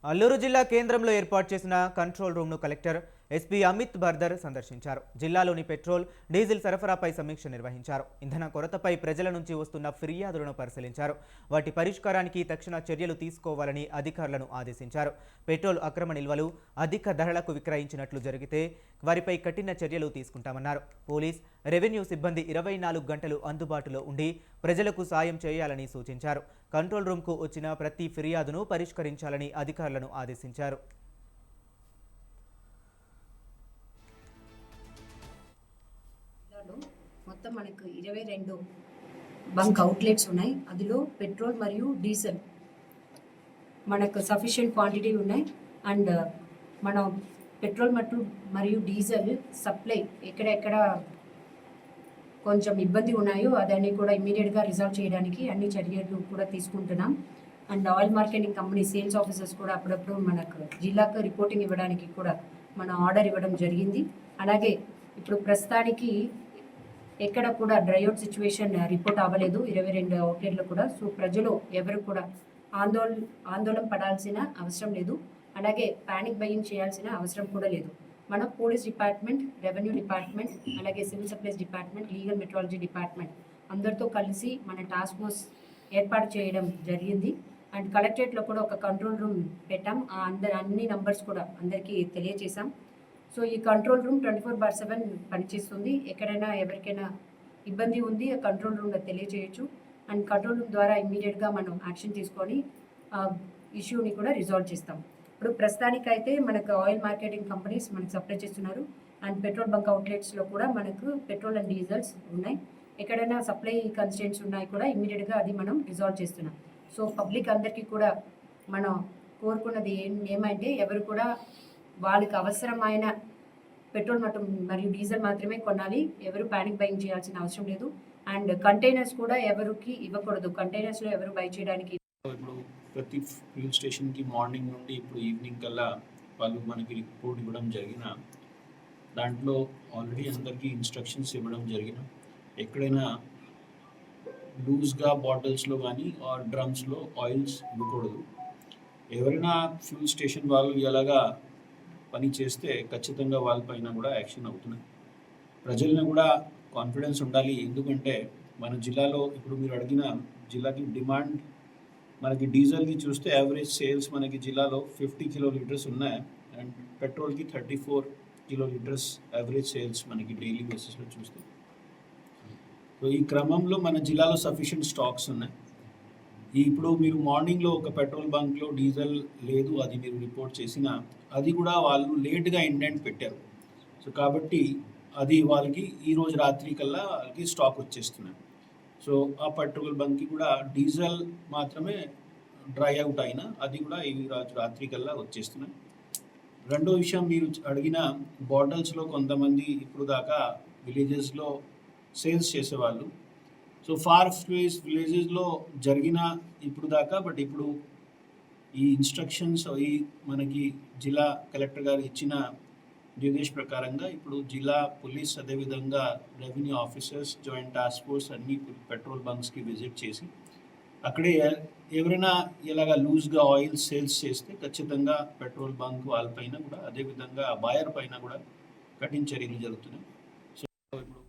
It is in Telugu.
అల్లూరు జిల్లా కేంద్రంలో ఏర్పాటు చేసిన control రూమ్ను collector SP Amit Bardar సందర్శించారు. జిల్లాలోని పెట్రోల్, డీజిల్ సరఫరాపై సమీక్ష నిర్వహించారు. ఇంధన కొరతపై ప్రజల నుంచి వస్తున్న ఫిర్యాదులను పరిశీలించారు. వాటి పరిష్కారానికి తక్షణ చర్యలు తీసుకోవాలని అధికారులను ఆదేశించారు. పెట్రోల్ అక్రమ నిల్వలు, అధిక ధరలకు విక్రయించినట్లు జరిగితే వారిపై కఠిన చర్యలు తీసుకుంటామన్నారు. పోలీస్, రెవెన్యూ సిబ్బంది 24 గంటలు అందుబాటులో ఉండి ప్రజలకు సాయం చేయాలని సూచించారు. కంట్రోల్ రూమ్కు వచ్చిన ప్రతి ఫిర్యాదును పరిష్కరించాలని అధికారులను ఆదేశించారు. మొత్తం మనకు 22 బంక్ అవుట్లెట్స్ ఉన్నాయి. అందులో పెట్రోల్ మరియు డీజిల్ మనకు సఫిషియెంట్ క్వాంటిటీ ఉన్నాయి. అండ్ మనం పెట్రోల్ మరియు డీజిల్ సప్లై ఎక్కడెక్కడ కొంచెం ఇబ్బంది ఉన్నాయో అదన్నీ కూడా ఇమీడియట్గా రిజాల్వ్ చేయడానికి అన్ని చర్యలు కూడా తీసుకుంటున్నాం. And oil marketing company sales officers కూడా అప్పుడప్పుడు మనకు జిల్లాకు రిపోర్టింగ్ ఇవ్వడానికి కూడా మన ఆర్డర్ ఇవ్వడం జరిగింది. అలాగే ఇప్పుడు ప్రస్తుతానికి ఎక్కడ కూడా డ్రైఅవుట్ సిచ్యువేషన్ రిపోర్ట్ అవ్వలేదు 22 అవుట్లెట్లు కూడా. సో ప్రజలు ఎవరు కూడా ఆందోళన పడాల్సిన అవసరం లేదు. అలాగే ప్యానిక్ బయింగ్ చేయాల్సిన అవసరం కూడా లేదు. మన పోలీస్ డిపార్ట్మెంట్, రెవెన్యూ డిపార్ట్మెంట్, అలాగే civil supplies department, legal metrology department అందరితో కలిసి మన టాస్క్ ఫోర్స్ ఏర్పాటు చేయడం జరిగింది. అండ్ కలెక్టరేట్లో కూడా ఒక కంట్రోల్ రూమ్ పెట్టాం. అన్ని నంబర్స్ కూడా అందరికీ తెలియజేశాం. సో ఈ కంట్రోల్ రూమ్ 24/7 పనిచేస్తుంది. ఎక్కడైనా ఎవరికైనా ఇబ్బంది ఉంది ఆ కంట్రోల్ రూమ్లో తెలియజేయచ్చు. అండ్ కంట్రోల్ రూమ్ ద్వారా ఇమ్మీడియట్గా మనం యాక్షన్ తీసుకొని ఇష్యూని కూడా రిజాల్వ్ చేస్తాం. ఇప్పుడు ప్రస్తుతానికైతే మనకు ఆయిల్ మార్కెటింగ్ కంపెనీస్ మనకు సప్లై చేస్తున్నారు. అండ్ పెట్రోల్ బంక్ అవుట్లెట్స్లో కూడా మనకు పెట్రోల్ అండ్ డీజిల్స్ ఉన్నాయి. ఎక్కడైనా సప్లై కన్స్టెంట్స్ ఉన్నాయి కూడా ఇమ్మీడియట్గా అది మనం రిజాల్వ్ చేస్తున్నాం. సో పబ్లిక్ అందరికీ కూడా మనం కోరుకున్నది ఏమంటే ఎవరు కూడా వాళ్ళకి అవసరమైన పెట్రోల్ మరియు డీజిల్ మాత్రమే కొనాలి. ఎవరు ప్యానిక్ బయింగ్ చేయాల్సిన అవసరం లేదు. అండ్ కంటైనర్స్ కూడా ఎవరికి ఇవ్వకూడదు. కంటైనర్స్లో ఎవరు బై చేయడానికి ఇప్పుడు ప్రతి ఫ్యూల్ స్టేషన్కి మార్నింగ్ నుండి ఇప్పుడు ఈవినింగ్ కల్లా వాళ్ళు మనకి రిపోర్ట్ ఇవ్వడం జరిగిన దాంట్లో ఆల్రెడీ అందరికీ ఇన్స్ట్రక్షన్స్ ఇవ్వడం జరిగిన ఎక్కడైనా లూజ్గా బాటిల్స్లో కానీ ఆర్ డ్రమ్స్లో ఆయిల్స్ ఇవ్వకూడదు. ఎవరైనా ఫ్యూల్ స్టేషన్ వాళ్ళు ఎలాగా పని చేస్తే ఖచ్చితంగా వాళ్ళపైన కూడా యాక్షన్ అవుతున్నాయి. ప్రజలను కూడా కాన్ఫిడెన్స్ ఉండాలి. ఎందుకంటే మన జిల్లాలో ఇప్పుడు మీరు అడిగిన జిల్లాకి డిమాండ్ మనకి డీజిల్కి చూస్తే యావరేజ్ సేల్స్ మనకి జిల్లాలో 50 కిలోలీటర్స్ ఉన్నాయి. అండ్ పెట్రోల్కి 34 కిలోలీటర్స్ యావరేజ్ సేల్స్ మనకి డైలీ బేసిస్లో చూస్తే. సో ఈ క్రమంలో మన జిల్లాలో సఫిషియెంట్ స్టాక్స్ ఉన్నాయి. ఇప్పుడు మీరు మార్నింగ్లో ఒక పెట్రోల్ బంక్లో డీజిల్ లేదు అది మీరు రిపోర్ట్ చేసినా అది కూడా వాళ్ళు లేట్గా ఇండెంట్ పెట్టారు. సో కాబట్టి అది వాళ్ళకి ఈరోజు రాత్రి కల్లా వాళ్ళకి స్టాక్ వచ్చేస్తున్నాయి. సో ఆ పెట్రోల్ బంక్కి కూడా డీజిల్ మాత్రమే డ్రై అవుట్ అయినా అది కూడా ఈ రోజు రాత్రి కల్లా వచ్చేస్తున్నాయి. రెండో విషయం మీరు అడిగిన బాటిల్స్లో కొంతమంది ఇప్పుడు దాకా విలేజెస్లో సేల్స్ చేసేవాళ్ళు. సో ఫార్ ఫ్లేస్ విలేజెస్లో జరిగిన ఇప్పుడు దాకా బట్ ఇప్పుడు ఈ ఇన్స్ట్రక్షన్స్ ఈ మనకి జిల్లా కలెక్టర్ గారు ఇచ్చిన నిర్దేశ్ ప్రకారంగా ఇప్పుడు జిల్లా పోలీస్ అదేవిధంగా revenue officers joint task force అన్ని పెట్రోల్ బంక్స్కి విజిట్ చేసి అక్కడే ఎవరైనా ఇలాగా లూజ్గా ఆయిల్ సేల్స్ చేస్తే ఖచ్చితంగా పెట్రోల్ బంక్ వాళ్ళపైన కూడా అదేవిధంగా బాయర్ పైన కూడా కఠిన చర్యలు జరుగుతున్నాయి. సో ఇప్పుడు